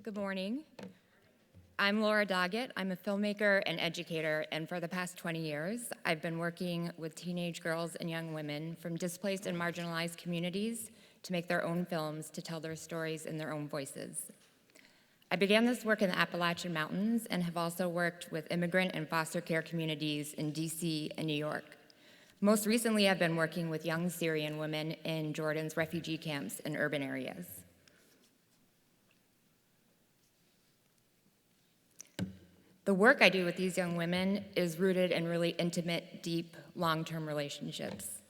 Good morning. I'm Laura Doggett. I'm a filmmaker and educator, and for the past 20 years, I've been working with teenage girls and young women from displaced and marginalized communities to make their own films to tell their stories in their own voices. I began this work in the Appalachian Mountains and have also worked with immigrant and foster care communities in DC and New York. Most recently, I've been working with young Syrian women in Jordan's refugee camps in urban areas. The work I do with these young women is rooted in really intimate, deep, long-term relationships.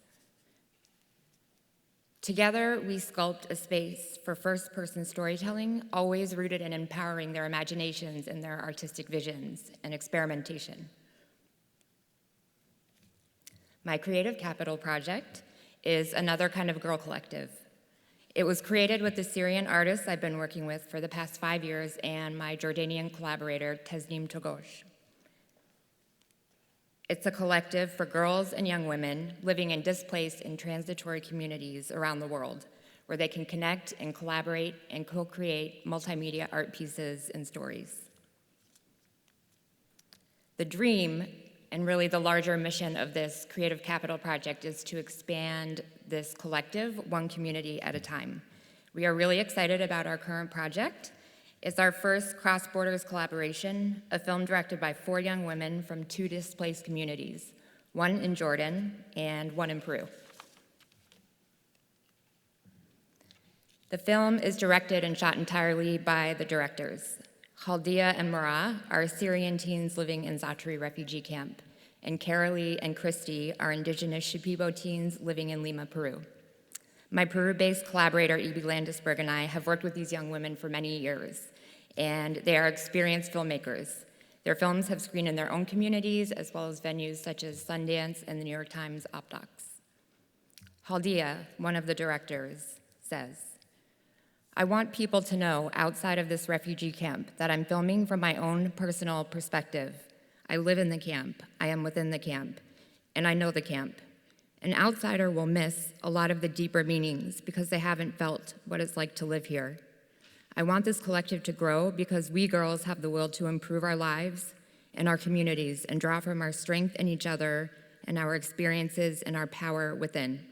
Together, we sculpt a space for first-person storytelling, always rooted in empowering their imaginations and their artistic visions and experimentation. My Creative Capital project is another kind of girl collective. It was created with the Syrian artists I've been working with for the past 5 years and my Jordanian collaborator, Tasnim Togosh. It's a collective for girls and young women living in displaced and transitory communities around the world, where they can connect and collaborate and co-create multimedia art pieces and stories. The dream, and really the larger mission of this Creative Capital project, is to expand this collective one community at a time. We are really excited about our current project. It's our first cross-borders collaboration, a film directed by 4 young women from 2 displaced communities, one in Jordan and one in Peru. The film is directed and shot entirely by the directors. Khaldia and Marah are Syrian teens living in Zatari refugee camp, and Carolee and Christy are indigenous Shipibo teens living in Lima, Peru. My Peru-based collaborator, Ibi Landisberg, and I have worked with these young women for many years, and they are experienced filmmakers. Their films have screened in their own communities, as well as venues such as Sundance and the New York Times Opdocs. Khaldia, one of the directors, says, "I want people to know outside of this refugee camp that I'm filming from my own personal perspective. I live in the camp, I am within the camp, and I know the camp. An outsider will miss a lot of the deeper meanings because they haven't felt what it's like to live here. I want this collective to grow because we girls have the will to improve our lives and our communities and draw from our strength in each other and our experiences and our power within."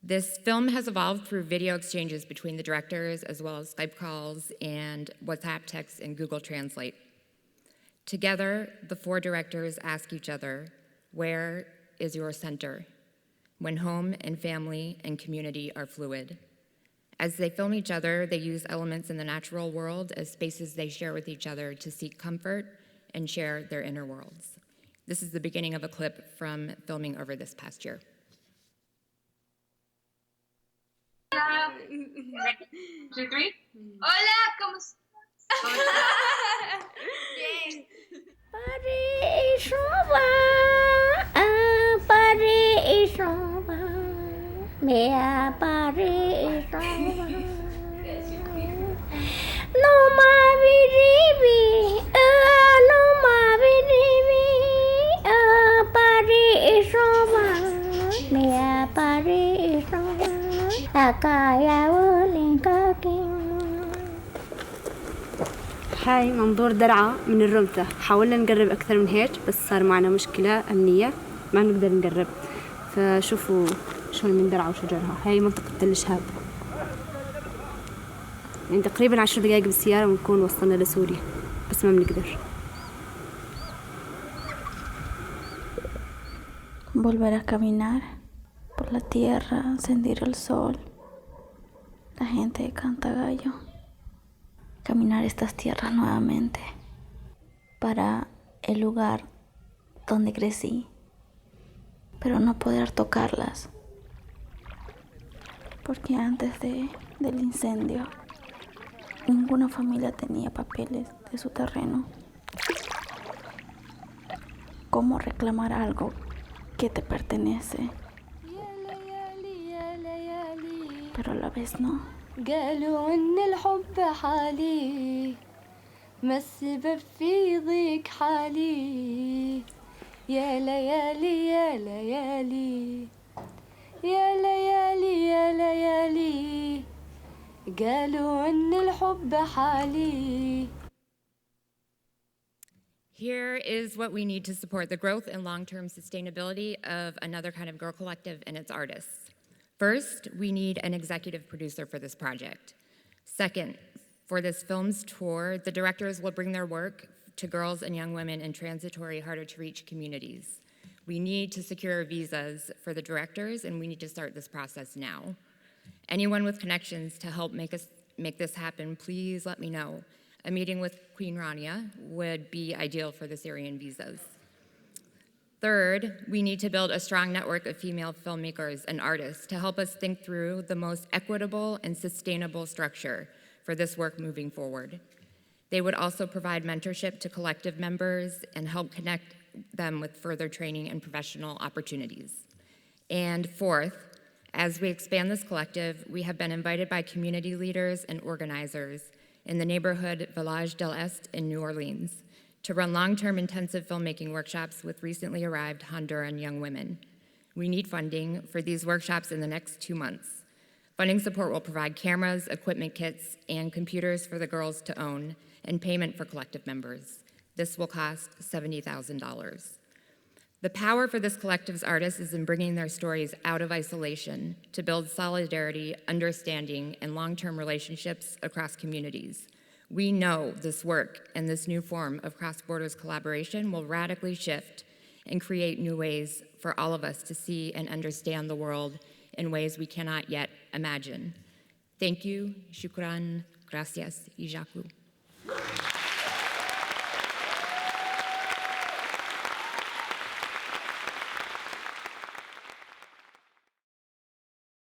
This film has evolved through video exchanges between the directors, as well as Skype calls and WhatsApp texts and Google Translate. Together, the 4 directors ask each other, "Where is your center?" when home and family and community are fluid. As they film each other, they use elements in the natural world as spaces they share with each other to seek comfort and share their inner worlds. This is the beginning of a clip from filming over this past year. 2, 3. Hola, ¿cómo estás? Bien. هاي منظور درعا من الرمثة. حاولنا نقرب أكثر من هيك بس صار معنا مشكلة أمنية ما نقدر نقرب، فشوفوا شو من درعا وشجرها. هاي منطقة تل الشهاب، يعني تقريبا 10 دقائق بالسيارة ونكون وصلنا لسوريا، بس ما بنقدر. Volver a caminar por la tierra, sentir el sol, la gente canta gallo. Caminar estas tierras nuevamente para el lugar donde crecí, pero no poder tocarlas, porque antes del incendio ninguna familia tenía papeles de su terreno. ¿Cómo reclamar algo que te pertenece, pero a la vez no? قالوا إن الحب حالي ما السبب في ضيق حالي يا ليالي يا ليالي يا ليالي يا ليالي قالوا إن الحب حالي. Here is what we need to support the growth and long-term sustainability of Another Kind of Girl Collective and its artists. First, we need an executive producer for this project. Second, for this film's tour, the directors will bring their work to girls and young women in transitory, harder-to-reach communities. We need to secure visas for the directors, and we need to start this process now. Anyone with connections to help make this happen, please let me know. A meeting with Queen Rania would be ideal for the Syrian visas. Third, we need to build a strong network of female filmmakers and artists to help us think through the most equitable and sustainable structure for this work moving forward. They would also provide mentorship to collective members and help connect them with further training and professional opportunities. And fourth, as we expand this collective, we have been invited by community leaders and organizers in the neighborhood Village del Este in New Orleans to run long-term intensive filmmaking workshops with recently arrived Honduran young women. We need funding for these workshops in the next 2 months. Funding support will provide cameras, equipment kits, and computers for the girls to own, and payment for collective members. This will cost $70,000. The power for this collective's artists is in bringing their stories out of isolation to build solidarity, understanding, and long-term relationships across communities. We know this work and this new form of cross-borders collaboration will radically shift and create new ways for all of us to see and understand the world in ways we cannot yet imagine. Thank you, shukran, gracias, y jaku.